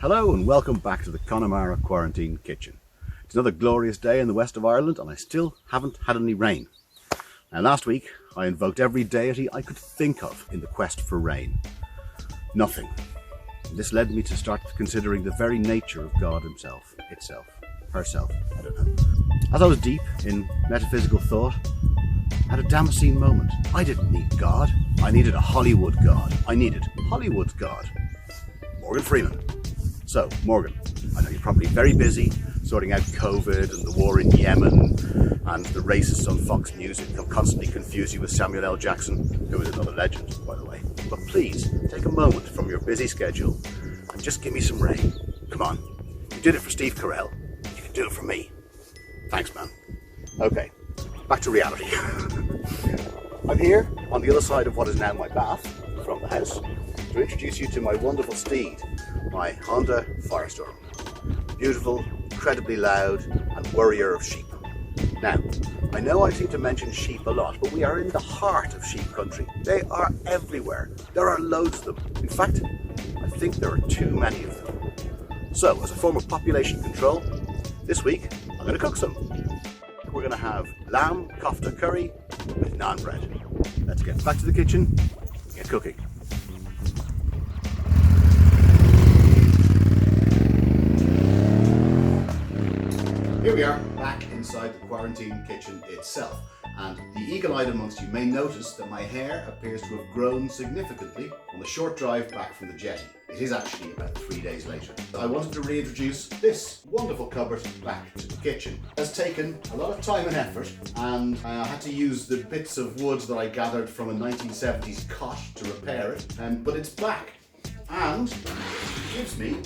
Hello and welcome back to the Connemara Quarantine Kitchen. It's another glorious day in the west of Ireland and I still haven't had any rain. Now last week I invoked every deity I could think of in the quest for rain. Nothing. This led me to start considering the very nature of God himself, itself, herself, I don't know. As I was deep in metaphysical thought, I had a Damascene moment. I didn't need God. I needed a Hollywood God. I needed Hollywood's God. Morgan Freeman. So, Morgan, I know you're probably very busy sorting out COVID and the war in Yemen and the racists on Fox News who constantly confuse you with Samuel L. Jackson, who is another legend, by the way. But please, take a moment from your busy schedule and just give me some rain. Come on, you did it for Steve Carell, you can do it for me. Thanks, man. Okay, back to reality. I'm here on the other side of what is now my bath from the house to introduce you to my wonderful steed, my Honda Firestorm. Beautiful, incredibly loud, and worrier of sheep. Now, I know I seem to mention sheep a lot, but we are in the heart of sheep country. They are everywhere. There are loads of them. In fact, I think there are too many of them. So, as a form of population control, this week I'm going to cook some. We're going to have Lamb Kofta Curry with naan bread. Let's get back to the kitchen and get cooking. Here we are, back inside the quarantine kitchen itself. And the eagle-eyed amongst you may notice that my hair appears to have grown significantly on the short drive back from the jetty. It is actually about 3 days later. I wanted to reintroduce this wonderful cupboard back to the kitchen. It has taken a lot of time and effort, and I had to use the bits of wood that I gathered from a 1970s cot to repair it, but it's back. And it gives me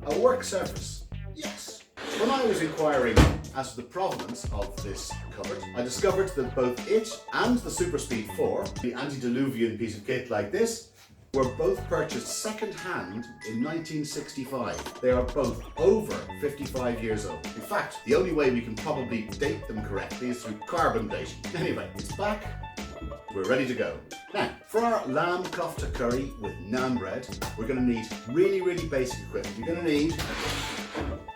a work surface. Yes! When I was inquiring as to the provenance of this cupboard, I discovered that both it and the Super Speed 4, the antediluvian piece of kit like this, were both purchased second-hand in 1965. They are both over 55 years old. In fact, the only way we can probably date them correctly is through carbon dating. Anyway, it's back. We're ready to go. Now, for our lamb kofta curry with naan bread, we're going to need really basic equipment. We're going to need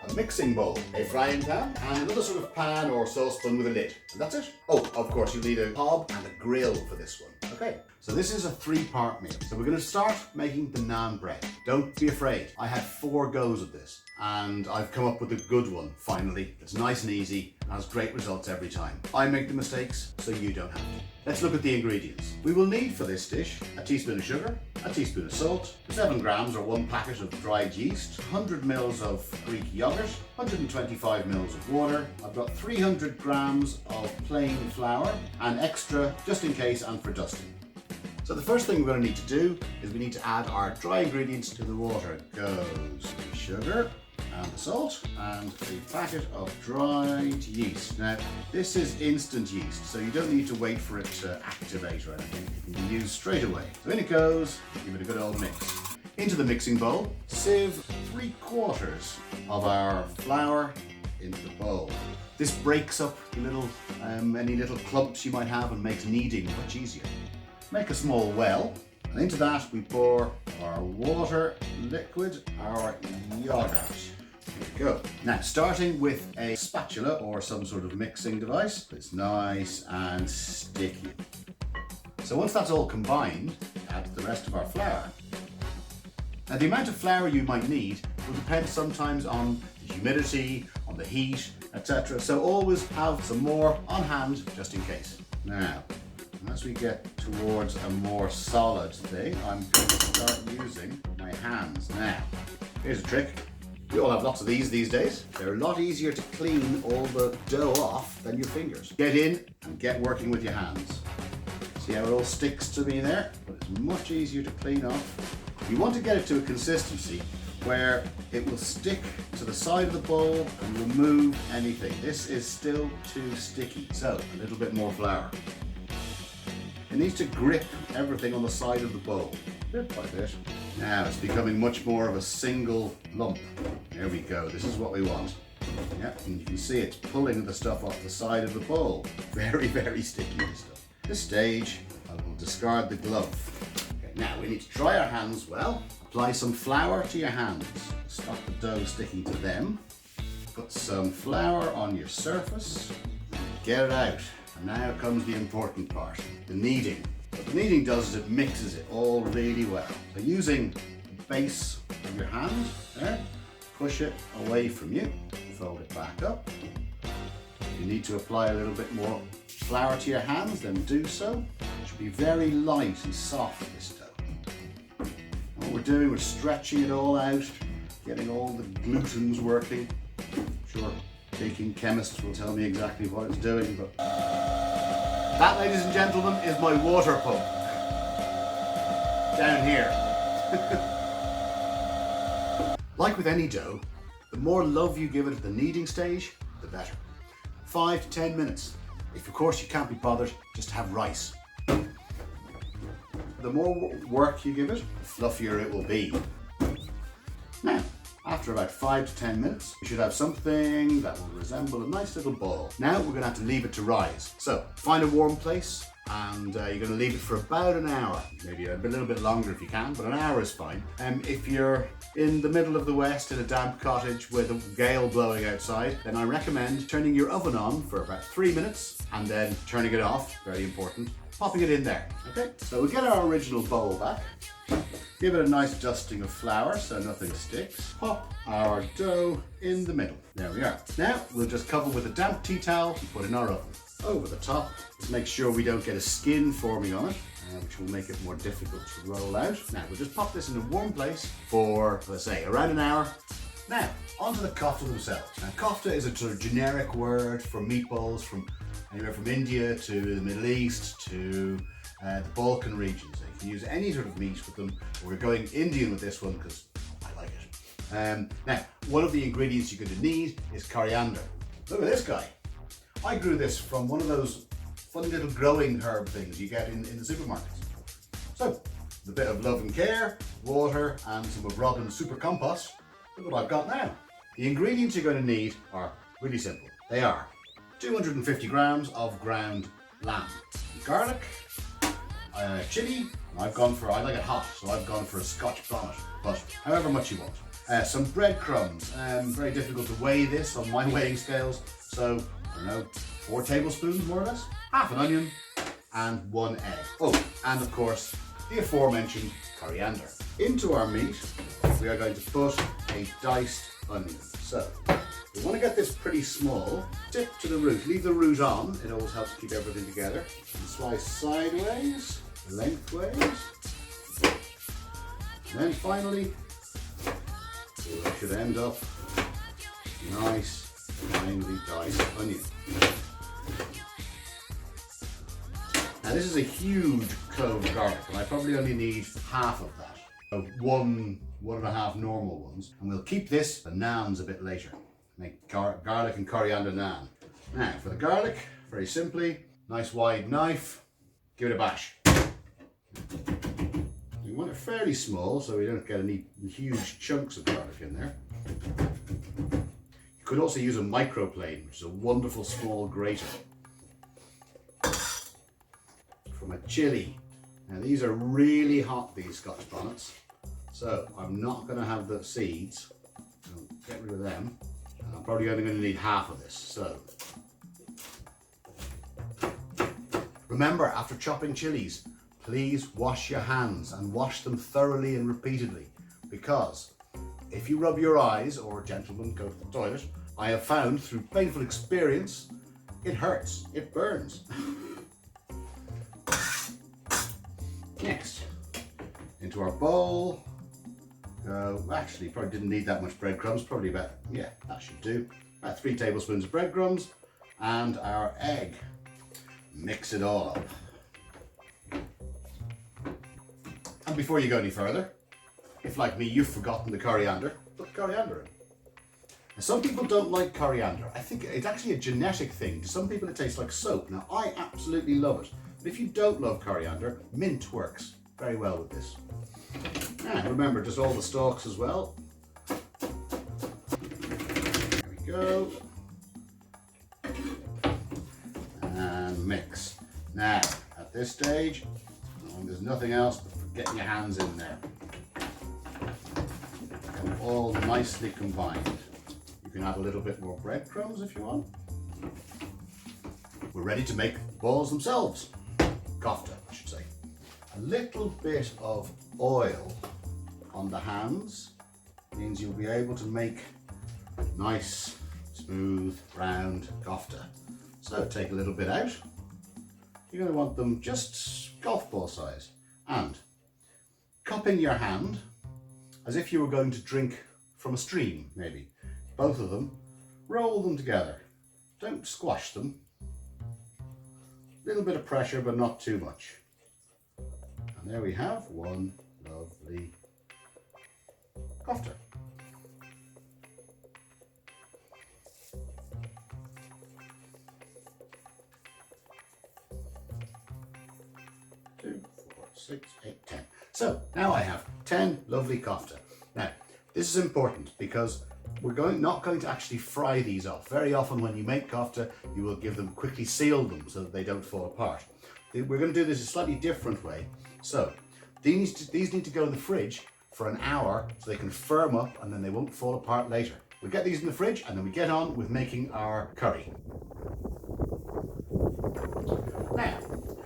a mixing bowl, a frying pan, and another sort of pan or saucepan with a lid. And that's it. Oh, of course, you'll need a hob and a grill for this one. Okay, so this is a 3-part meal. So we're going to start making the naan bread. Don't be afraid. I had 4 goes at this, and I've come up with a good one, finally. It's nice and easy, and has great results every time. I make the mistakes, so you don't have to. Let's look at the ingredients. We will need for this dish a teaspoon of sugar, a teaspoon of salt, 7 grams or 1 packet of dried yeast, 100 mils of Greek yogurt, 125 mils of water. I've got 300 grams of plain flour and extra just in case and for dusting. So the first thing we're going to need to do is we need to add our dry ingredients to the water. It goes the sugar and the salt and a packet of dried yeast. Now this is instant yeast, so you don't need to wait for it to activate or anything. It can be used straight away. So in it goes, give it a good old mix. Into the mixing bowl, sieve 3/4 of our flour into the bowl. This breaks up any little clumps you might have and makes kneading much easier. Make a small well, and into that we pour our water, liquid, our yogurt. Here we go. Now, starting with a spatula or some sort of mixing device, it's nice and sticky. So once that's all combined, add the rest of our flour. Now, the amount of flour you might need will depend sometimes on the humidity, on the heat, etc. So always have some more on hand just in case. Now, as we get towards a more solid thing, I'm going to start using my hands. Now, here's a trick. We all have lots of these days. They're a lot easier to clean all the dough off than your fingers. Get in and get working with your hands. See how it all sticks to me there? But it's much easier to clean off. You want to get it to a consistency where it will stick to the side of the bowl and remove anything. This is still too sticky. So, a little bit more flour. It needs to grip everything on the side of the bowl, bit by bit. Now it's becoming much more of a single lump. There we go, this is what we want. Yeah, and you can see it's pulling the stuff off the side of the bowl. Very sticky this stuff. At this stage, I will discard the glove. Okay, Now we need to dry our hands well. Apply some flour to your hands. Stop the dough sticking to them. Put some flour on your surface. Get it out. And now comes the important part, the kneading. What the kneading does is it mixes it all really well. So using the base of your hand there, push it away from you, fold it back up. If you need to apply a little bit more flour to your hands, then do so. It should be very light and soft, this dough. What we're doing, we're stretching it all out, getting all the glutens working. I'm sure baking chemists will tell me exactly what it's doing, but that, ladies and gentlemen, is my water pump down here. Like with any dough, the more love you give it at the kneading stage, the better. 5 to 10 minutes. If of course you can't be bothered, just have rice. The more work you give it, the fluffier it will be. Now, after about 5 to 10 minutes, you should have something that will resemble a nice little ball. Now we're going to have to leave it to rise. So find a warm place and you're going to leave it for about an hour. Maybe a little bit longer if you can, but an hour is fine. If you're in the middle of the West in a damp cottage with a gale blowing outside, then I recommend turning your oven on for about 3 minutes and then turning it off, very important, popping it in there. Okay, so we'll get our original bowl back. Give it a nice dusting of flour so nothing sticks. Pop our dough in the middle. There we are. Now we'll just cover with a damp tea towel and put in our oven. Over the top, just make sure we don't get a skin forming on it, which will make it more difficult to roll out. Now we'll just pop this in a warm place for, let's say, around an hour. Now, onto the kofta themselves. Now kofta is a sort of generic word for meatballs from anywhere from India to the Middle East to the Balkan regions. So you can use any sort of meat with them. We're going Indian with this one because I like it. Now, one of the ingredients you're going to need is coriander. Look at this guy. I grew this from one of those fun little growing herb things you get in the supermarkets. So, with a bit of love and care, water and some of Robin's super compost, look what I've got now. The ingredients you're going to need are really simple. They are 250 grams of ground lamb, garlic, chili. I like it hot, so I've gone for a Scotch bonnet, but however much you want. Some breadcrumbs. Very difficult to weigh this on my weighing scales, so I don't know, 4 tablespoons more or less. Half an onion and 1 egg. Oh, and of course the aforementioned coriander. Into our meat we are going to put a diced onion. So we want to get this pretty small. Tip to the root. Leave the root on. It always helps keep everything together. And slice sideways, lengthways. And then finally, it should end up nice, finely diced onion. Now this is a huge clove of garlic, and I probably only need half of that. So one and a half normal ones. And we'll keep this for naans a bit later. Make garlic and coriander naan. Now for the garlic, very simply, nice wide knife, give it a bash. You want it fairly small so we don't get any huge chunks of garlic in there. You could also use a microplane, which is a wonderful small grater. For my chili. Now these are really hot, these Scotch bonnets, so I'm not going to have the seeds. I'll get rid of them. And I'm probably only going to need half of this. So remember, after chopping chilies, please wash your hands and wash them thoroughly and repeatedly, because if you rub your eyes, or gentlemen go to the toilet, I have found through painful experience, it hurts, it burns. Next, into our bowl, actually probably didn't need that much breadcrumbs, probably about, yeah, that should do. About 3 tablespoons of breadcrumbs and our egg. Mix it all up. And before you go any further, if like me you've forgotten the coriander, put the coriander in. Now, some people don't like coriander. I think it's actually a genetic thing. To some people it tastes like soap. Now I absolutely love it. But if you don't love coriander, mint works very well with this. Now remember, just all the stalks as well. There we go. And mix. Now, at this stage, there's nothing else but for getting your hands in there. And all nicely combined. You can add a little bit more breadcrumbs if you want. We're ready to make the balls themselves. Kofta, I should say. A little bit of oil on the hands means you'll be able to make nice, smooth, round kofta. So take a little bit out. You're going to want them just golf ball size. And cup in your hand as if you were going to drink from a stream, maybe. Both of them, roll them together. Don't squash them. A little bit of pressure, but not too much. And there we have one lovely kofta. Two, 4, 6, 8, 10. So now I have 10 lovely kofta. Now, this is important because we're not going to actually fry these off. Very often when you make kofta, you will give them quickly seal them so that they don't fall apart. We're going to do this a slightly different way. So these need to go in the fridge for an hour so they can firm up and then they won't fall apart later. We get these in the fridge and then we get on with making our curry. Now,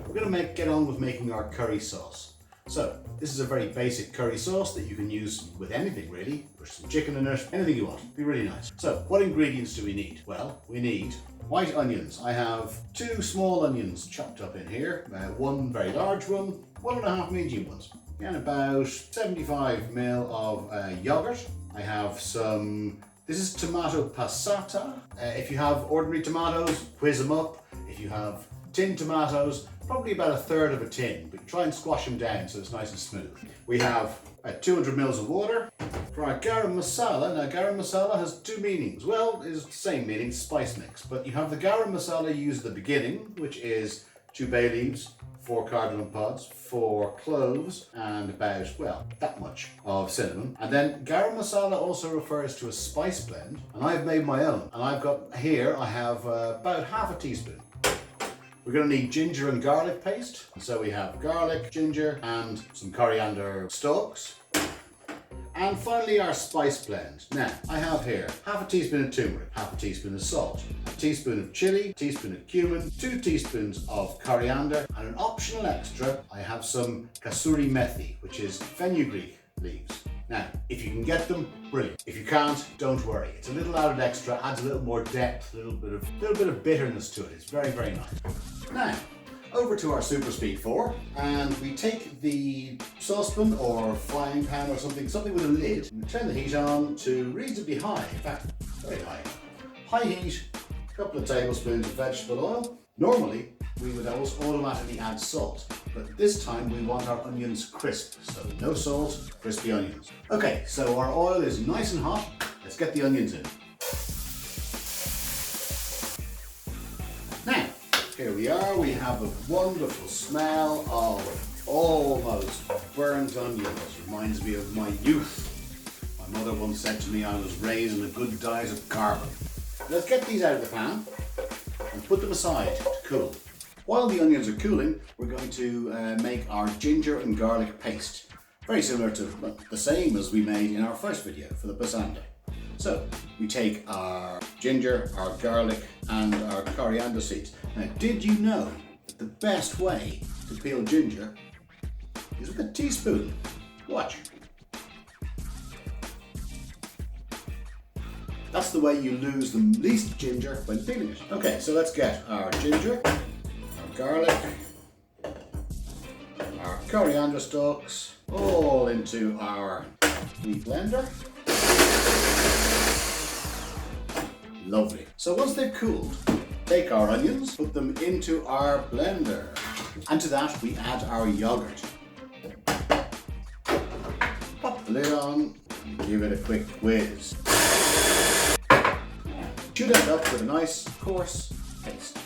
we're going to get on with making our curry sauce. So, this is a very basic curry sauce that you can use with anything really. Put some chicken in it, anything you want. It'd be really nice. So, what ingredients do we need? Well, we need white onions. I have 2 small onions chopped up in here. One very large one, 1.5 medium ones. And about 75 ml of yogurt. I have some, this is tomato passata. If you have ordinary tomatoes, whiz them up. If you have tin tomatoes, probably about 1/3 of a tin, but try and squash them down so it's nice and smooth. We have 200 ml of water. For our garam masala, now garam masala has 2 meanings. Well, it's the same meaning, spice mix, but you have the garam masala used at the beginning, which is 2 bay leaves, 4 cardamom pods, 4 cloves, and about, well, that much of cinnamon. And then garam masala also refers to a spice blend, and I've made my own. And I've got here, I have about 1/2 teaspoon. We're going to need ginger and garlic paste. So we have garlic, ginger, and some coriander stalks. And finally our spice blend. Now, I have here 1/2 teaspoon of turmeric, 1/2 teaspoon of salt, a teaspoon of chili, a teaspoon of cumin, 2 teaspoons of coriander, and an optional extra, I have some kasuri methi, which is fenugreek leaves. Now, if you can get them, brilliant. If you can't, don't worry. It's a little added extra, adds a little more depth, a little bit of bitterness to it. It's very, very nice. Now, over to our Super Speed 4, and we take the saucepan or frying pan or something with a lid, and turn the heat on to reasonably high, in fact, very high. High heat, a couple of tablespoons of vegetable oil. Normally, we would always automatically add salt, but this time we want our onions crisp, so no salt, crispy onions. Okay, so our oil is nice and hot. Let's get the onions in. Now, here we are. We have a wonderful smell of almost burnt onions. Reminds me of my youth. My mother once said to me I was raised on a good diet of carbon. Let's get these out of the pan and put them aside to cool. While the onions are cooling, we're going to make our ginger and garlic paste. Very similar to the same as we made in our first video for the pasanda. So we take our ginger, our garlic, and our coriander seeds. Now, did you know that the best way to peel ginger is with a teaspoon? Watch. That's the way you lose the least ginger when peeling it. Okay, so let's get our ginger, our garlic, our coriander stalks, all into our wee blender. Lovely. So once they've cooled, take our onions, put them into our blender. And to that we add our yogurt. Pop the lid on and give it a quick whiz. Should end up with a nice coarse paste.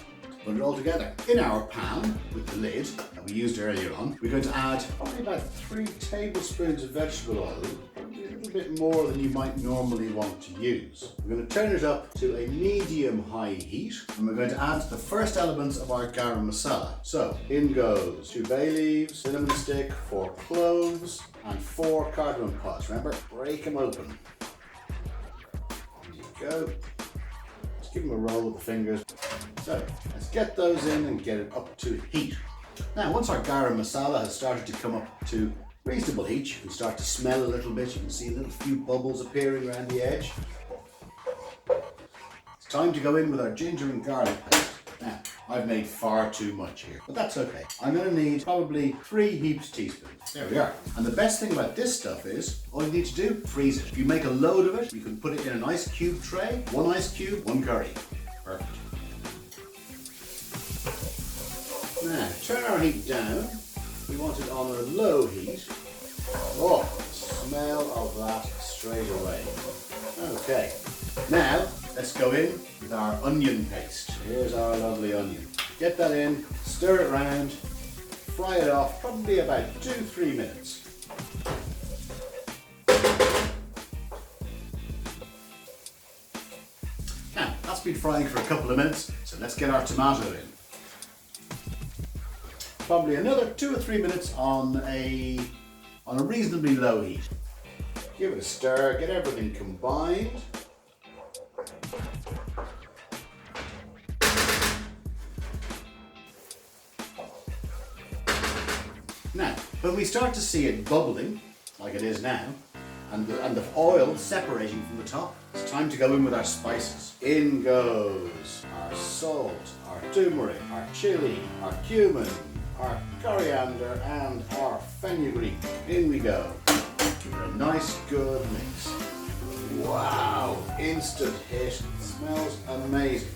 Put it all together. In our pan with the lid that we used earlier on, we're going to add probably about 3 tablespoons of vegetable oil, probably a little little bit more than you might normally want to use. We're going to turn it up to a medium-high heat, and we're going to add the first elements of our garam masala. So in goes 2 bay leaves, cinnamon stick, 4 cloves, and 4 cardamom pods. Remember, break them open. There you go. Just give them a roll with the fingers. So let's get those in and get it up to heat. Now, once our garam masala has started to come up to reasonable heat, you can start to smell a little bit. You can see a little few bubbles appearing around the edge. It's time to go in with our ginger and garlic paste. Now, I've made far too much here, but that's okay. I'm going to need probably 3 heaped teaspoons. There we are. And the best thing about this stuff is, all you need to do, freeze it. If you make a load of it, you can put it in an ice cube tray. 1 ice cube, 1 curry. Perfect. Now, turn our heat down. We want it on a low heat. Oh, smell of that straight away. Okay, now let's go in with our onion paste. Here's our lovely onion. Get that in, stir it round, fry it off, probably about 2-3 minutes. Now, that's been frying for a couple of minutes, so let's get our tomato in. Probably another 2 or 3 minutes on a reasonably low heat. Give it a stir, get everything combined. Now, when we start to see it bubbling, like it is now, and the oil separating from the top, it's time to go in with our spices. In goes our salt, our turmeric, our chili, our cumin, our coriander, and our fenugreek. In we go. Give it a nice good mix. Wow, instant hit. It smells amazing.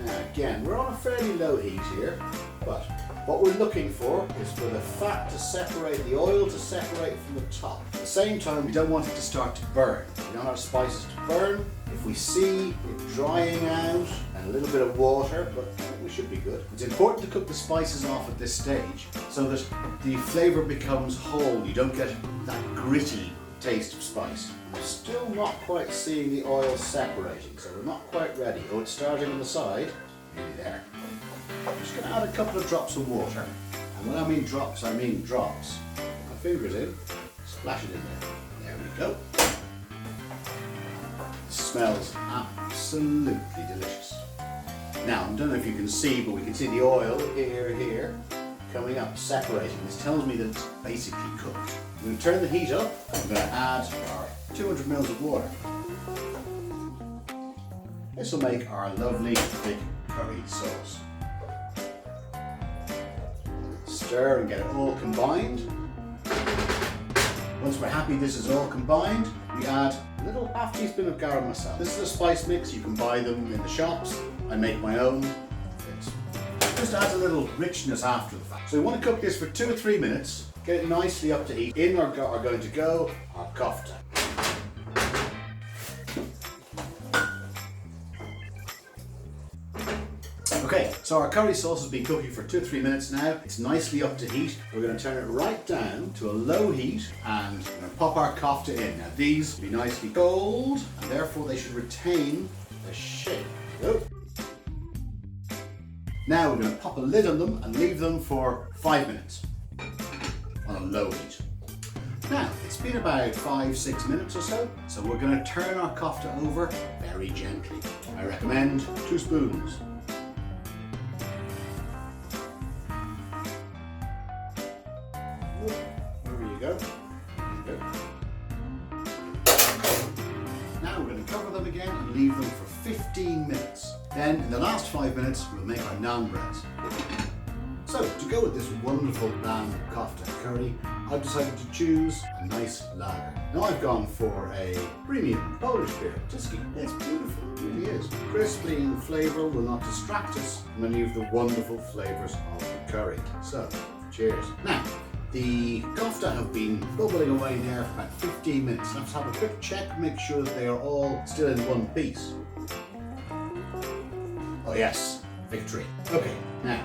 Now again, we're on a fairly low heat here, but what we're looking for is for the fat to separate, the oil to separate from the top. At the same time, we don't want it to start to burn. We don't want our spices to burn. If we see it drying out and a little bit of water, but we should be good. It's important to cook the spices off at this stage so that the flavour becomes whole. You don't get that gritty taste of spice. We're still not quite seeing the oil separating, so we're not quite ready. Oh, it's starting on the side. Nearly there. I'm just going to add a couple of drops of water. And when I mean drops, I mean drops. Put my fingers in, splash it in there. There we go. It smells absolutely delicious. Now, I don't know if you can see, but we can see the oil here, coming up, separating. This tells me that it's basically cooked. I'm going to turn the heat up. I'm going to add our 200 ml of water. This will make our lovely thick curry sauce. Stir and get it all combined. Once we're happy this is all combined, we add a little half teaspoon of garam masala. This is a spice mix. You can buy them in the shops. I make my own. It just adds a little richness after the fact. So we want to cook this for 2 or 3 minutes. Get it nicely up to heat. In are going to go our kofta. Okay, so our curry sauce has been cooking for 2 or 3 minutes now. It's nicely up to heat. We're going to turn it right down to a low heat and we're going to pop our kofta in. Now these will be nicely cold and therefore they should retain the shape. Go. Now we're going to pop a lid on them and leave them for 5 minutes on a low heat. Now, it's been about 5-6 minutes or so, so we're going to turn our kofta over very gently. I recommend 2 spoons. There you go. Now we're going to cover them again and leave them for 15 minutes. Then, in the last 5 minutes, we'll make our naan breads. So, to go with this wonderful Lamb Kofta Curry, I've decided to choose a nice lager. Now I've gone for a premium Polish beer, Tyski. It's beautiful, it really is. Crisp, clean flavour will not distract us from any of the wonderful flavours of the curry. So, cheers. Now, the kofta have been bubbling away there for about 15 minutes. Let's have a quick check, make sure that they are all still in one piece. Oh yes, victory. Okay, now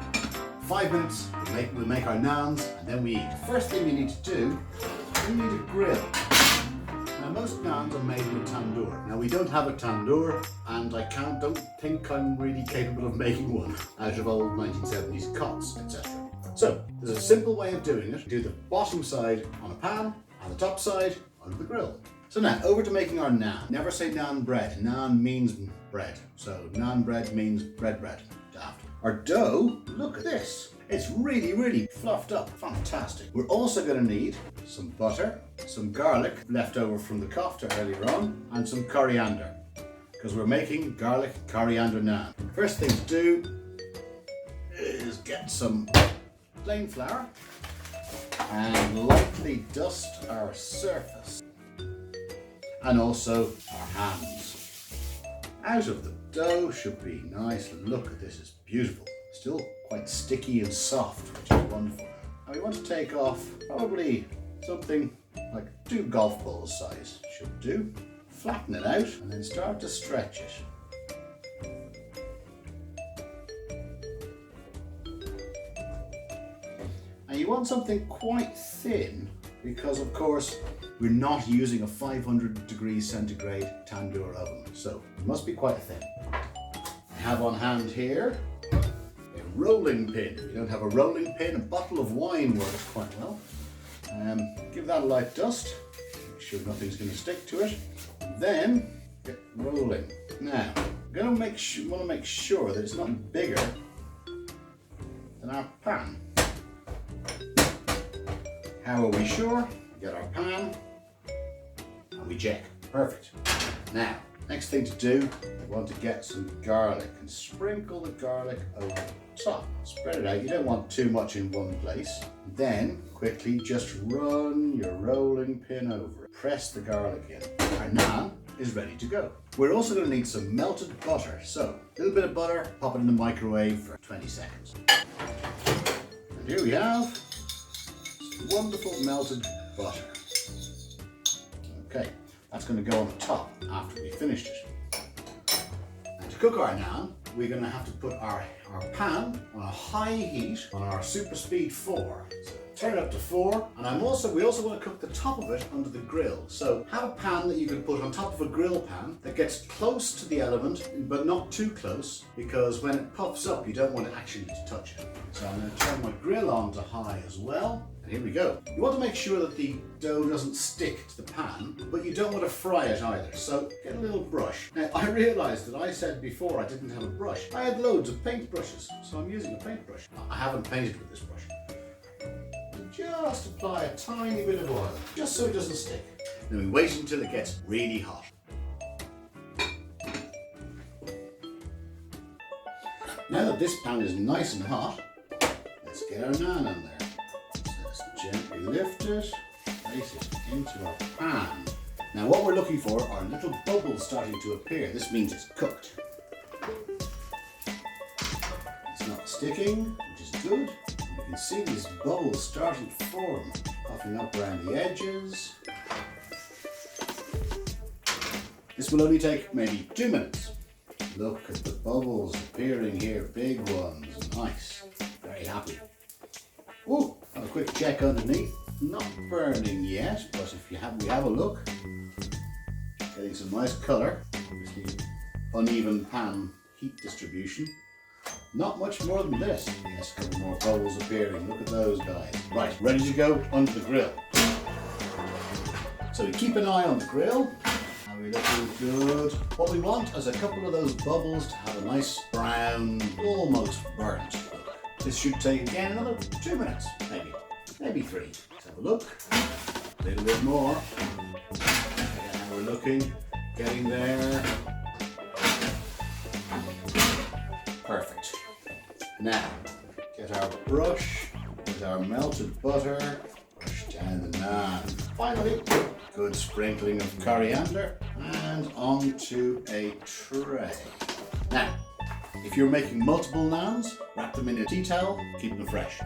5 minutes, we'll make our naans and then we eat. The first thing we need to do, we need a grill. Now most naans are made in a tandoor. Now we don't have a tandoor, and don't think I'm really capable of making one out of old 1970s cots, etc. So there's a simple way of doing it. Do the bottom side on a pan and the top side under the grill. So now over to making our naan. Never say naan bread. Naan means bread. So naan bread means bread. Daft. Our dough, look at this. It's really fluffed up. Fantastic. We're also going to need some butter, some garlic left over from the kofta earlier on, and some coriander, because we're making garlic coriander naan. First thing to do is get some plain flour and lightly dust our surface and also our hands. Out of the dough should be nice. Look at this, it's beautiful. Still quite sticky and soft, which is wonderful. Now we want to take off probably something like 2 golf balls size should do. Flatten it out and then start to stretch it. And you want something quite thin because of course we're not using a 500 degrees centigrade tandoor oven, so it must be quite thin. I have on hand here a rolling pin. If you don't have a rolling pin, a bottle of wine works quite well. Give that a light dust, make sure nothing's going to stick to it. Then get rolling. Now, I'm going to want to make sure that it's not bigger than our pan. How are we sure? We get our pan and we check. Perfect. Now, next thing to do, we want to get some garlic and sprinkle the garlic over the top. Spread it out. You don't want too much in one place. Then quickly just run your rolling pin over it. Press the garlic in. Our naan is ready to go. We're also going to need some melted butter. So a little bit of butter, pop it in the microwave for 20 seconds. And here we have some wonderful melted butter. Okay, that's going to go on the top after we finished it. And to cook our naan, we're going to have to put our pan on a high heat on our super speed 4. So turn it up to 4, and we also want to cook the top of it under the grill. So have a pan that you can put on top of a grill pan that gets close to the element, but not too close, because when it puffs up, you don't want it actually to touch it. So I'm going to turn my grill on to high as well. And here we go. You want to make sure that the dough doesn't stick to the pan, but you don't want to fry it either. So get a little brush. Now I realised that I said before I didn't have a brush. I had loads of paint brushes, so I'm using a paintbrush. I haven't painted with this brush. Just apply a tiny bit of oil, just so it doesn't stick. Then we wait until it gets really hot. Now that this pan is nice and hot, let's get our naan in there. Gently lift it, place it into our pan. Now what we're looking for are little bubbles starting to appear. This means it's cooked. It's not sticking, which is good. You can see these bubbles starting to form, puffing up around the edges. This will only take maybe 2 minutes. Look at the bubbles appearing here, big ones, nice, very happy. Oh, have a quick check underneath. Not burning yet, but if we have a look. Getting some nice colour. Obviously, uneven pan heat distribution. Not much more than this. Yes, a couple more bubbles appearing. Look at those guys. Right, ready to go under the grill. So we keep an eye on the grill. Are we looking good? What we want is a couple of those bubbles to have a nice brown, almost burnt look. This should take again another 2 minutes, maybe 3. Let's have a look. A little bit more. Again, how we're looking, getting there. Perfect. Now, get our brush with our melted butter, brush down the naan. Finally, good sprinkling of coriander and onto a tray. Now, if you're making multiple naans, wrap them in a tea towel, keep them fresh.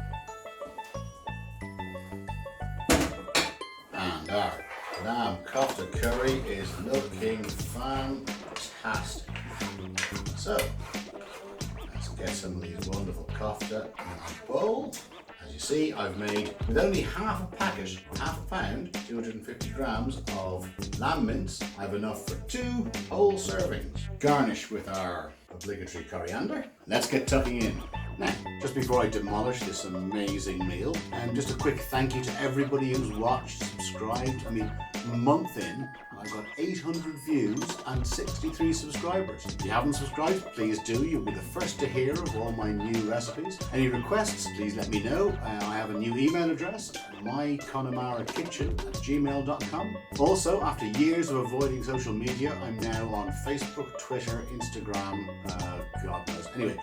And our Lamb Kofta Curry is looking fantastic. So, let's get some of these wonderful kofta in our bowl. As you see, I've made, with only half a packet, half a pound, 250 grams of lamb mince, I have enough for 2 whole servings. Garnish with our obligatory coriander. Let's get tucking in. Now, just before I demolish this amazing meal, just a quick thank you to everybody who's watched, subscribed. I mean, a month in, I've got 800 views and 63 subscribers. If you haven't subscribed, please do. You'll be the first to hear of all my new recipes. Any requests, please let me know. I have a new email address, myconnemara@gmail.com. Also, after years of avoiding social media, I'm now on Facebook, Twitter, Instagram, God knows. Anyway,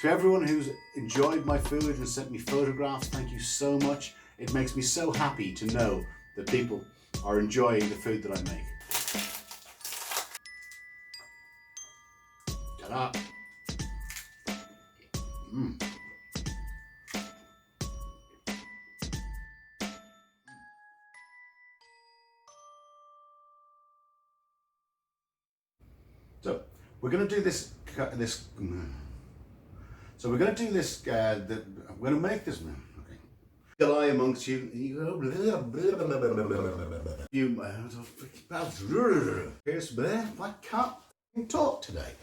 to everyone who's enjoyed my food and sent me photographs, thank you so much. It makes me so happy to know that people are enjoying the food that I make. Ta-da! So we're going to do this. So we're going to do this. I'm going to make this. Okay. Eagle eye amongst you. I can't talk today.